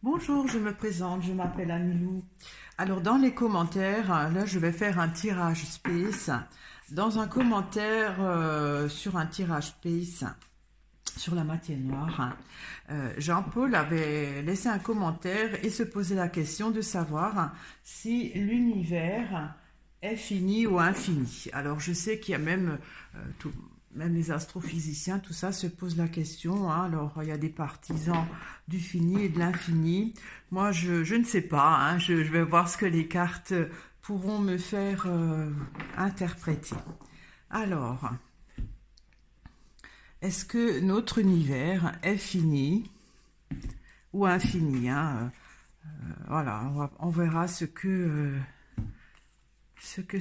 Bonjour, je me présente, je m'appelle Anilou. Alors dans les commentaires, là je vais faire un tirage space. Dans un commentaire sur un tirage space sur la matière noire, Jean-Paul avait laissé un commentaire et se posait la question de savoir si l'univers est fini ou infini. Alors je sais qu'il y a même même les astrophysiciens, tout ça se pose la question. Hein. Alors, il y a des partisans du fini et de l'infini. Moi, je ne sais pas. Hein. Je vais voir ce que les cartes pourront me faire interpréter. Alors, est-ce que notre univers est fini ou infini, hein. Voilà, on verra ce que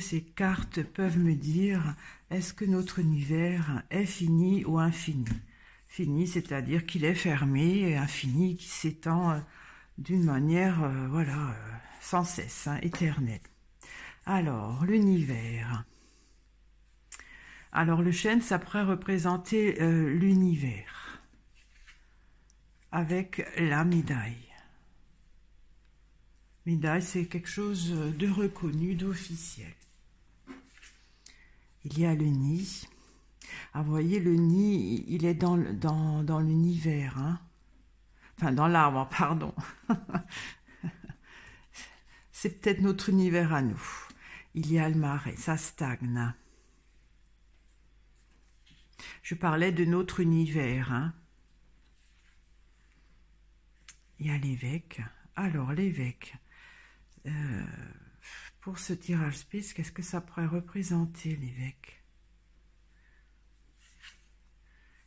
ces cartes peuvent me dire. Est-ce que notre univers est fini ou infini? Fini, c'est-à-dire qu'il est fermé, et infini qui s'étend d'une manière, voilà, sans cesse, hein, éternelle. Alors, l'univers. Alors, le chêne, ça pourrait représenter l'univers avec la médaille. Médaille, c'est quelque chose de reconnu, d'officiel. Il y a le nid. Ah, vous voyez, le nid, il est dans l'univers. Hein. Enfin, dans l'arbre, pardon. C'est peut-être notre univers à nous. Il y a le marais, ça stagne. Je parlais de notre univers. Hein. Il y a l'évêque. Alors, l'évêque... pour ce tirage space, qu'est-ce que ça pourrait représenter, l'évêque?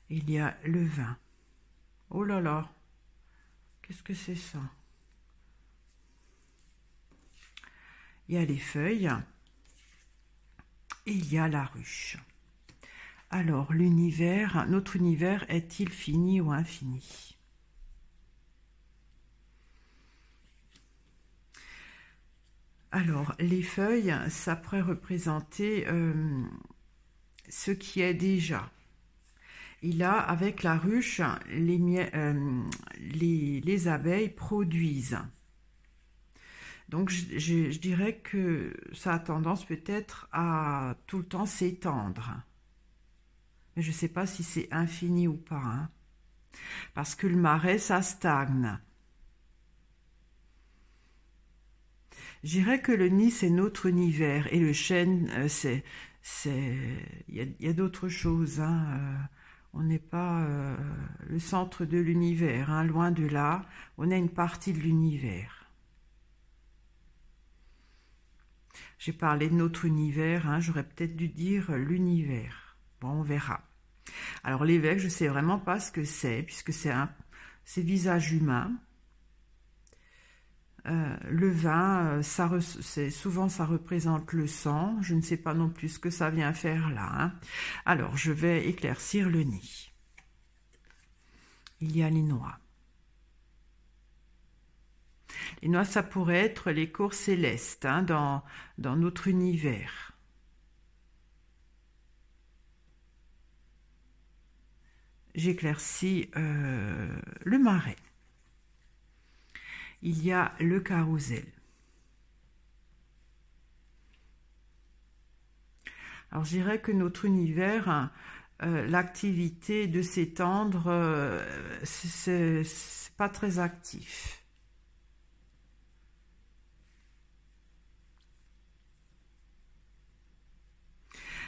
Il y a le vin. Oh là là, qu'est-ce que c'est ça? Il y a les feuilles. Et il y a la ruche. Alors, l'univers, notre univers est-il fini ou infini? Alors, les feuilles, ça pourrait représenter ce qui est déjà. Et là, avec la ruche, les abeilles produisent. Donc, je dirais que ça a tendance peut-être à tout le temps s'étendre. Mais je ne sais pas si c'est infini ou pas. Hein. Parce que le marais, ça stagne. Je dirais que le nid, c'est notre univers. Et le chêne, il y a d'autres choses. Hein. On n'est pas le centre de l'univers. Hein. Loin de là, on est une partie de l'univers. J'ai parlé de notre univers. Hein. J'aurais peut-être dû dire l'univers. Bon, on verra. Alors, l'évêque, je ne sais vraiment pas ce que c'est, puisque c'est visage humain. Le vin, souvent ça représente le sang. Je ne sais pas non plus ce que ça vient faire là. Hein. Alors, je vais éclaircir le nid. Il y a les noix. Les noix, ça pourrait être les corps célestes hein, dans notre univers. J'éclaircis le marais. Il y a le carrousel. Alors, je dirais que notre univers, l'activité de s'étendre, c'est pas très actif.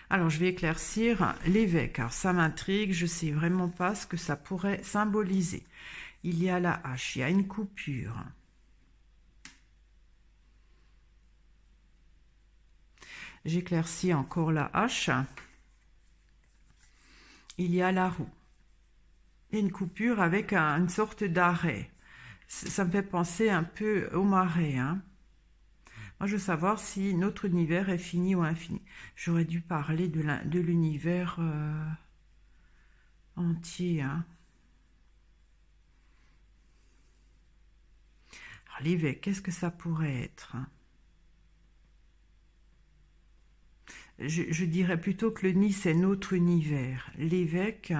Alors, je vais éclaircir l'évêque. Alors, ça m'intrigue, je ne sais vraiment pas ce que ça pourrait symboliser. Il y a la hache, il y a une coupure. J'éclaircis encore la hache. Il y a la roue. Il y a une coupure avec une sorte d'arrêt. Ça me fait penser un peu au marais. Hein. Moi, je veux savoir si notre univers est fini ou infini. J'aurais dû parler de l'univers entier. Hein. Alors, l'évêque, qu'est-ce que ça pourrait être? Je dirais plutôt que le nid, c'est notre univers. L'évêque,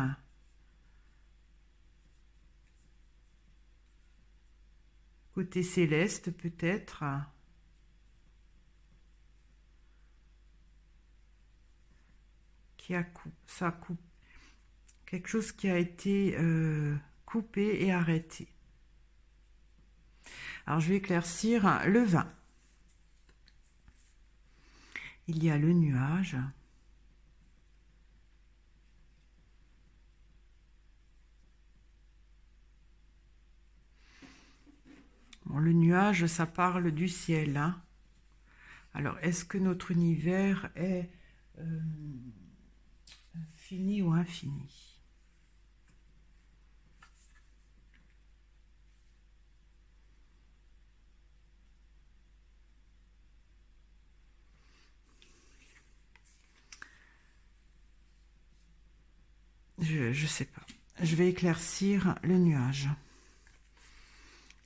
côté céleste peut-être. Ça coupe. Quelque chose qui a été coupé et arrêté. Alors je vais éclaircir le vin. Il y a le nuage. Bon, le nuage, ça parle du ciel, hein. Alors, est-ce que notre univers est fini ou infini? Je sais pas. Je vais éclaircir le nuage.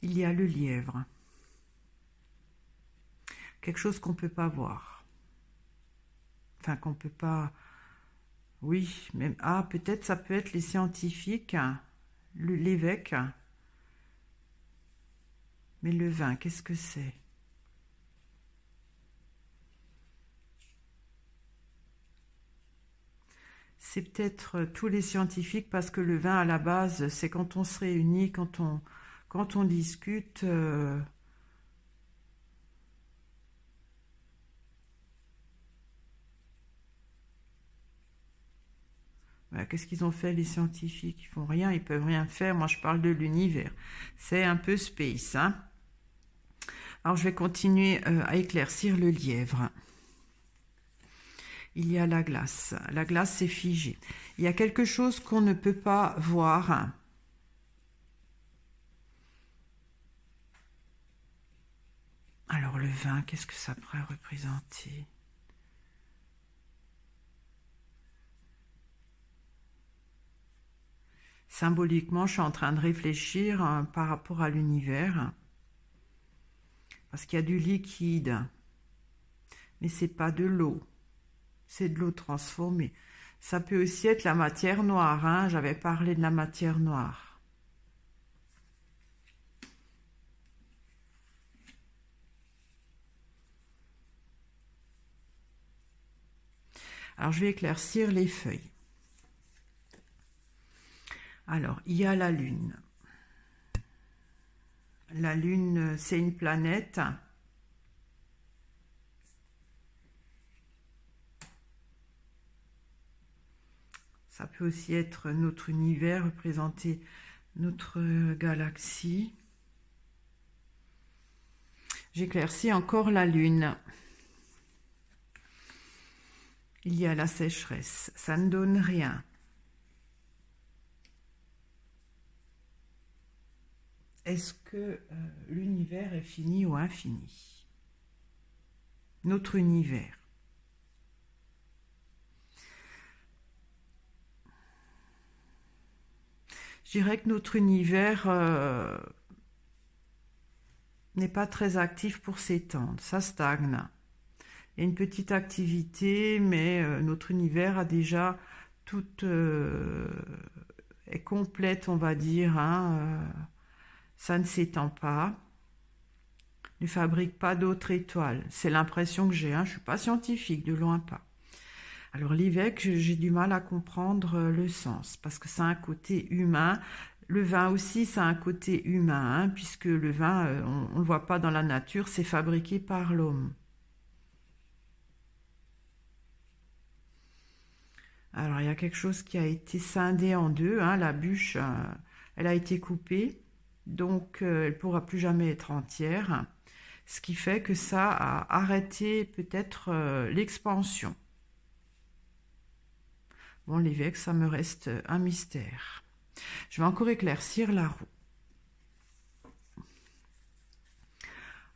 Il y a le lièvre. Quelque chose qu'on ne peut pas voir. Enfin, qu'on ne peut pas... Oui, même... Ah, peut-être ça peut être les scientifiques, l'évêque. Mais le vin, qu'est-ce que c'est? C'est peut-être tous les scientifiques, parce que le vin, à la base, c'est quand on se réunit, quand on discute... Qu'est-ce qu'ils ont fait les scientifiques? Ils font rien, ils peuvent rien faire. Moi, je parle de l'univers. C'est un peu space, hein? Alors, je vais continuer à éclaircir le lièvre. Il y a la glace. La glace, c'est figé. Il y a quelque chose qu'on ne peut pas voir. Alors, le vin, qu'est-ce que ça pourrait représenter? Symboliquement, je suis en train de réfléchir par rapport à l'univers. Parce qu'il y a du liquide. Mais c'est pas de l'eau. C'est de l'eau transformée. Ça peut aussi être la matière noire, hein. J'avais parlé de la matière noire. Alors, je vais éclaircir les feuilles. Alors, il y a la Lune. La Lune, c'est une planète. Ça peut aussi être notre univers, représenter notre galaxie. J'éclaircis encore la Lune. Il y a la sécheresse. Ça ne donne rien. Est-ce que l'univers est fini ou infini? Notre univers. Je dirais que notre univers n'est pas très actif pour s'étendre. Ça stagne. Il y a une petite activité, mais notre univers a déjà toute... est complète, on va dire, hein, ça ne s'étend pas, ne fabrique pas d'autres étoiles. C'est l'impression que j'ai, hein, je ne suis pas scientifique, de loin pas. Alors l'évêque, j'ai du mal à comprendre le sens, parce que ça a un côté humain. Le vin aussi, ça a un côté humain, hein, puisque le vin, on ne le voit pas dans la nature, c'est fabriqué par l'homme. Alors il y a quelque chose qui a été scindé en deux, hein, la bûche, elle a été coupée. Donc, elle ne pourra plus jamais être entière, ce qui fait que ça a arrêté peut-être l'expansion. Bon, l'évêque, ça me reste un mystère. Je vais encore éclaircir la roue.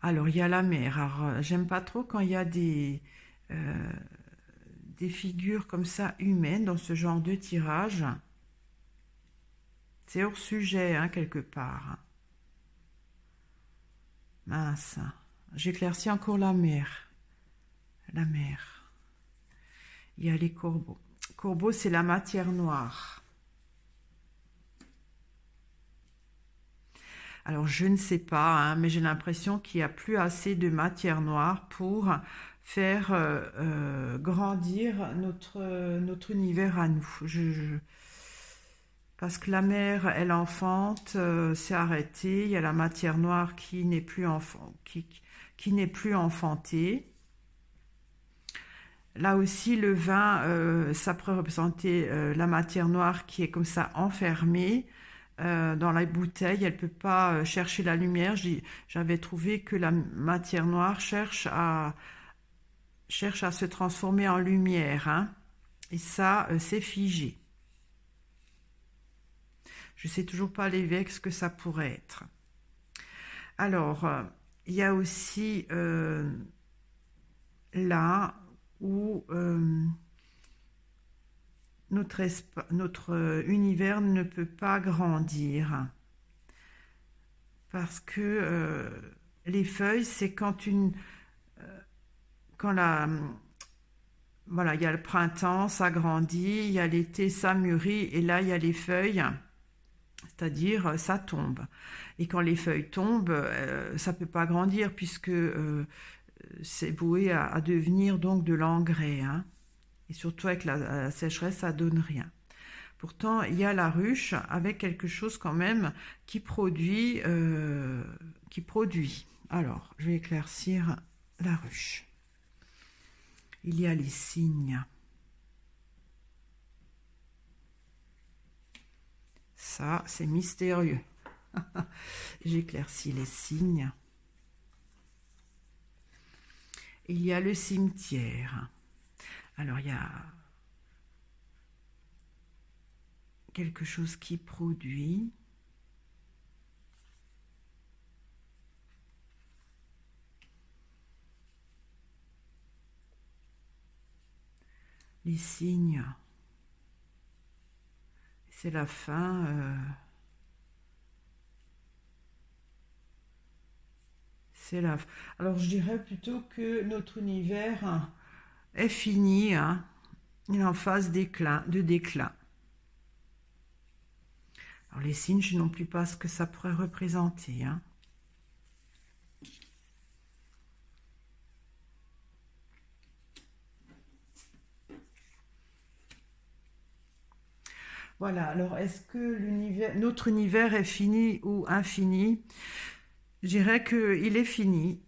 Alors, il y a la mer. Alors, j'aime pas trop quand il y a des figures comme ça humaines dans ce genre de tirage. C'est hors sujet, hein, quelque part. Mince. J'éclaircis encore la mer. La mer. Il y a les corbeaux. Corbeau, c'est la matière noire. Alors je ne sais pas, hein, mais j'ai l'impression qu'il n'y a plus assez de matière noire pour faire grandir notre univers à nous. Parce que la mer, elle enfante, c'est arrêté. Il y a la matière noire qui n'est plus qui n'est plus enfantée. Là aussi, le vin, ça pourrait représenter la matière noire qui est comme ça enfermée dans la bouteille. Elle ne peut pas chercher la lumière. J'avais trouvé que la matière noire cherche à se transformer en lumière, hein. Et ça, c'est figé. Je ne sais toujours pas l'évêque ce que ça pourrait être. Alors, il y a aussi là où notre univers ne peut pas grandir. Parce que les feuilles, c'est quand voilà, il y a le printemps, ça grandit, il y a l'été, ça mûrit, et là, il y a les feuilles, c'est-à-dire ça tombe. Et quand les feuilles tombent, ça ne peut pas grandir puisque c'est voué à devenir donc de l'engrais, hein. Et surtout avec la sécheresse, ça donne rien. Pourtant, il y a la ruche avec quelque chose quand même qui produit. Alors, je vais éclaircir la ruche. Il y a les cygnes. Ça, c'est mystérieux. J'éclaircis les cygnes. Il y a le cimetière. Alors, il y a quelque chose qui produit. Les cygnes. C'est la fin. Alors, je dirais plutôt que notre univers est fini, hein. Il est en phase de déclin. Alors, les signes, je ne sais non plus pas ce que ça pourrait représenter, hein. Voilà, alors est-ce que notre univers est fini ou infini? Je dirais qu'il est fini,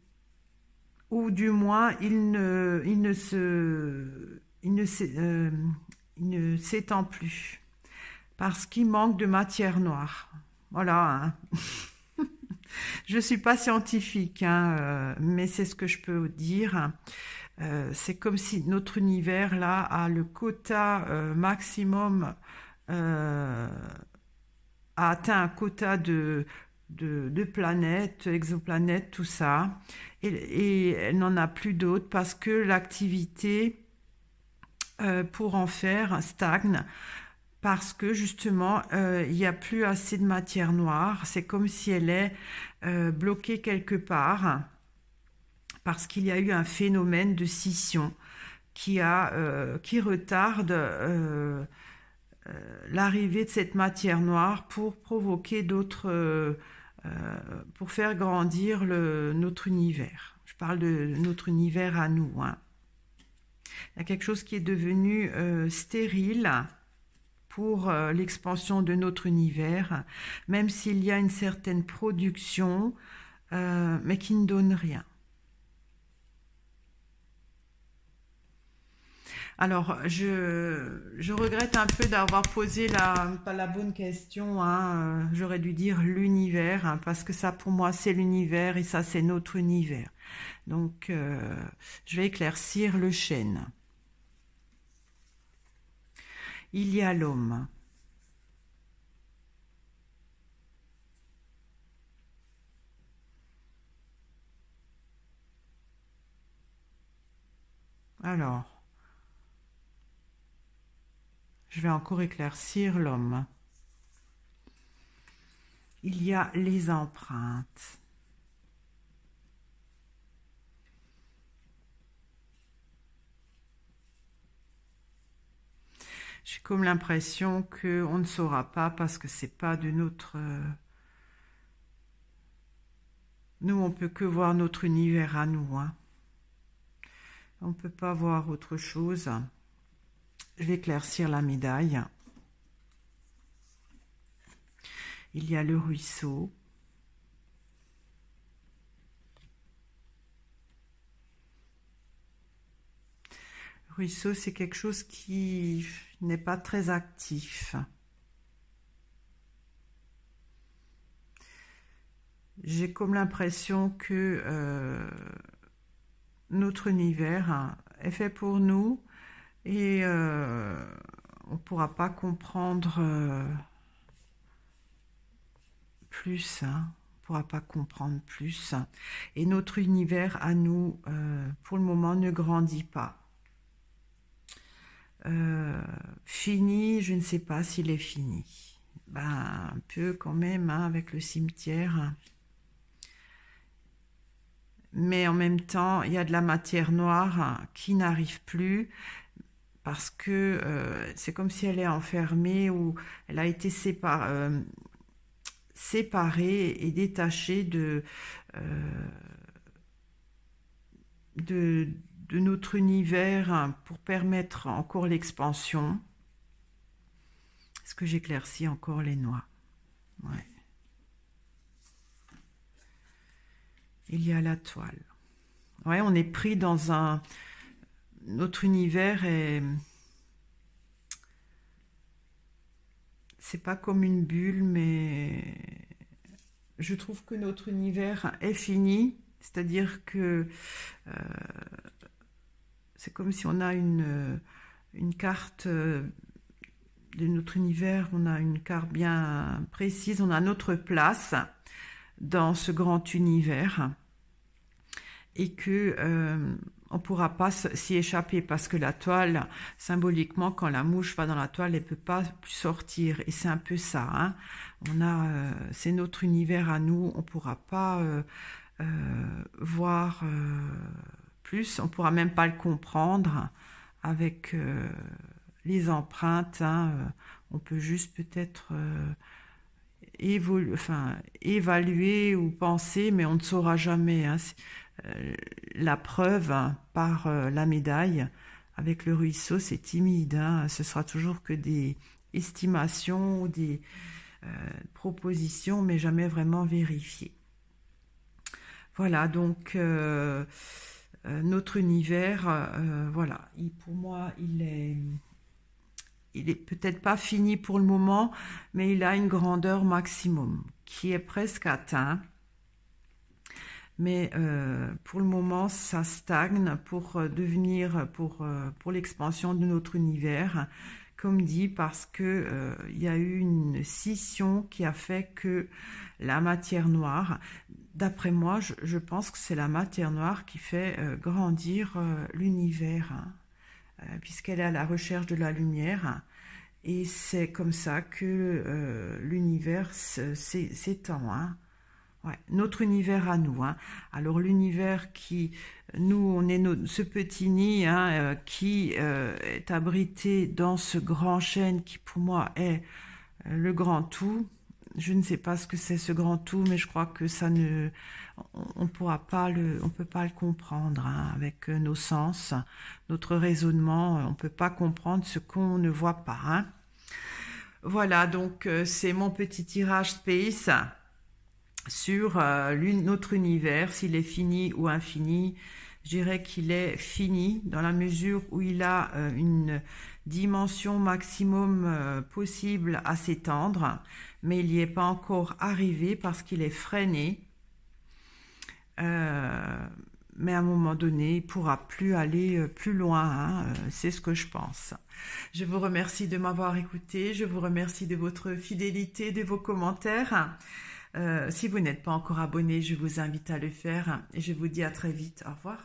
ou du moins il ne s'étend plus, parce qu'il manque de matière noire. Voilà, hein. Je ne suis pas scientifique, hein, mais c'est ce que je peux dire. C'est comme si notre univers là a le quota maximum, a atteint un quota de planètes, exoplanètes, tout ça, et elle n'en a plus d'autres parce que l'activité pour en faire stagne, parce que justement il n'y a plus assez de matière noire. C'est comme si elle est bloquée quelque part, parce qu'il y a eu un phénomène de scission qui retarde l'arrivée de cette matière noire pour provoquer d'autres, pour faire grandir notre univers. Je parle de notre univers à nous, hein. Il y a quelque chose qui est devenu stérile pour l'expansion de notre univers, même s'il y a une certaine production, mais qui ne donne rien. Alors, je regrette un peu d'avoir posé pas la bonne question, hein. J'aurais dû dire l'univers, hein, parce que ça, pour moi, c'est l'univers et ça, c'est notre univers. Donc, je vais éclaircir le chêne. Il y a l'homme. Alors, je vais encore éclaircir l'homme. Il y a les empreintes. J'ai comme l'impression qu'on ne saura pas parce que c'est pas de notre Nous, on peut que voir notre univers à nous. Hein. On ne peut pas voir autre chose. Je vais éclaircir la médaille. Il y a le ruisseau. Le ruisseau, c'est quelque chose qui n'est pas très actif. J'ai comme l'impression que notre univers est fait pour nous et on ne pourra pas comprendre plus. Hein. On ne pourra pas comprendre plus. Et notre univers à nous, pour le moment, ne grandit pas. Fini, je ne sais pas s'il est fini. Ben, un peu quand même, hein, avec le cimetière. Mais en même temps, il y a de la matière noire qui n'arrive plus parce que c'est comme si elle est enfermée ou elle a été séparée et détachée de notre univers pour permettre encore l'expansion. Est-ce que j'éclaircis encore les noix? Ouais. Il y a la toile. Ouais, on est pris dans un... Notre univers est... C'est pas comme une bulle, mais... Je trouve que notre univers est fini. C'est-à-dire que... c'est comme si on a une carte de notre univers. On a une carte bien précise. On a notre place dans ce grand univers et que on ne pourra pas s'y échapper parce que la toile, symboliquement, quand la mouche va dans la toile, elle ne peut pas sortir et c'est un peu ça. Hein. C'est notre univers à nous, on ne pourra pas voir plus, on ne pourra même pas le comprendre avec les empreintes. On peut juste peut-être évaluer ou penser, mais on ne saura jamais. Hein. La preuve par la médaille avec le ruisseau, c'est timide. Hein. Ce sera toujours que des estimations ou des propositions, mais jamais vraiment vérifiées. Voilà, donc notre univers, voilà, pour moi, il est peut-être pas fini pour le moment, mais il a une grandeur maximum qui est presque atteint. Mais pour le moment, ça stagne pour l'expansion de notre univers, comme dit, parce que il y a eu une scission qui a fait que la matière noire, d'après moi, je pense que c'est la matière noire qui fait grandir l'univers. Hein. Puisqu'elle est à la recherche de la lumière, et c'est comme ça que l'univers s'étend. Hein. Ouais, notre univers à nous. Hein. Alors l'univers qui, nous, on est ce petit nid qui est abrité dans ce grand chêne qui pour moi est le grand tout. Je ne sais pas ce que c'est ce grand tout, mais je crois que ça ne... on peut pas le comprendre hein, avec nos sens, notre raisonnement, on ne peut pas comprendre ce qu'on ne voit pas. Hein. Voilà, donc c'est mon petit tirage space sur notre univers, s'il est fini ou infini. Je dirais qu'il est fini dans la mesure où il a une dimension maximum possible à s'étendre, mais il n'y est pas encore arrivé parce qu'il est freiné. Mais à un moment donné, il ne pourra plus aller plus loin, hein, c'est ce que je pense. Je vous remercie de m'avoir écouté, je vous remercie de votre fidélité, de vos commentaires. Si vous n'êtes pas encore abonné, je vous invite à le faire et je vous dis à très vite. Au revoir.